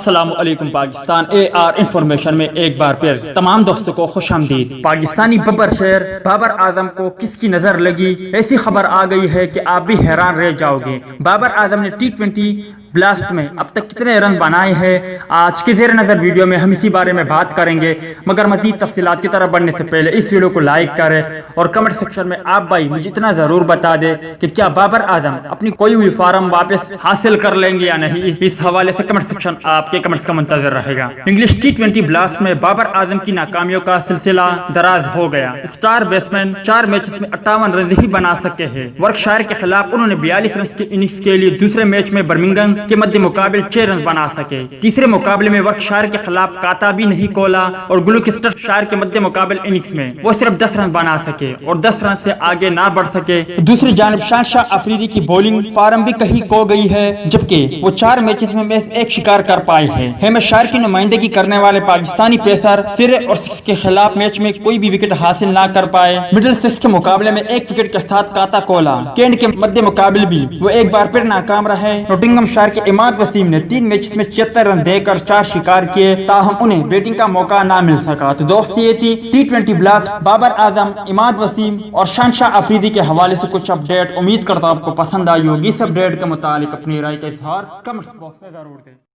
السلام علیکم Pakistan AR information میں ایک بار پھر تمام دوستوں کو خوش آمدید۔ پاکستانی ببر شیر بابر اعظم کو کس کی نظر لگی، ایسی خبر آ گئی ہے کہ آپ بھی حیران رہ جاؤ گے۔ بابر اعظم نے T20 بلاسٹ میں اب تک کتنے رن بنائے ہیں، آج کے زیر نظر ویڈیو میں ہم اسی بارے میں بات کریں گے، مگر مزید تفصیلات کی طرف بڑھنے سے پہلے اس ویڈیو کو لائک کریں اور کمنٹ سیکشن میں آپ بھائی مجھے اتنا ضرور بتا دیں کہ کیا بابر اعظم اپنی کوئی ہوئی فارم واپس حاصل کر لیں گے یا نہیں۔ اس حوالے سے کمنٹ سیکشن آپ کے کمنٹس کا منتظر رہے گا۔ انگلش T20 بلاسٹ میں بابر اعظم کی ناکامیوں کا سلسلہ دراز ہو گیا۔ اسٹار بیٹسمین 4 میچز میں 58 رن ہی بنا سکے ہیں۔ ورکشائر کے خلاف انہوں نے 42 رنز کی اننگز کے لیے دوسرے میچ میں برمنگھم کے مد مقابل 6 رن بنا سکے۔ تیسرے مقابلے میں ورکشائر کے خلاف کاتا بھی نہیں کھولا اور گلوکسٹر شائر کے مد مقابل اننگز میں وہ صرف 10 رن بنا سکے اور 10 رن سے آگے نہ بڑھ سکے۔ دوسری جانب شاہنشاہ افریدی کی بولنگ فارم بھی کہیں کھو گئی ہے، جبکہ وہ 4 میچز میں محض 1 شکار کر پائے ہیں۔ ہیمش شائر کی نمائندگی کرنے والے پاکستانی پیسر سرے اور سکس کے خلاف میچ میں کوئی بھی وکٹ حاصل نہ کر پائے۔ مڈل سکس کے مقابلے میں 1 وکٹ کے ساتھ کاتا کھولا۔ کینٹ کے مد مقابل بھی وہ ایک بار پھر ناکام رہے۔ نوٹنگھم شائر کے اماد وسیم نے 3 میچز میں 76 رن دے کر 4 شکار کیے، تاہم انہیں بیٹنگ کا موقع نہ مل سکا۔ تو دوست یہ تھی T20 بلاسٹ، بابر اعظم، اماد وسیم اور شاہنشاہ افریدی کے حوالے سے کچھ اپڈیٹ۔ امید کرتا ہوں آپ کو پسند آئی ہوگی۔ اس اپڈیٹ کے متعلق اپنی رائے کا اظہار کمنٹس باکس میں ضرور دیں۔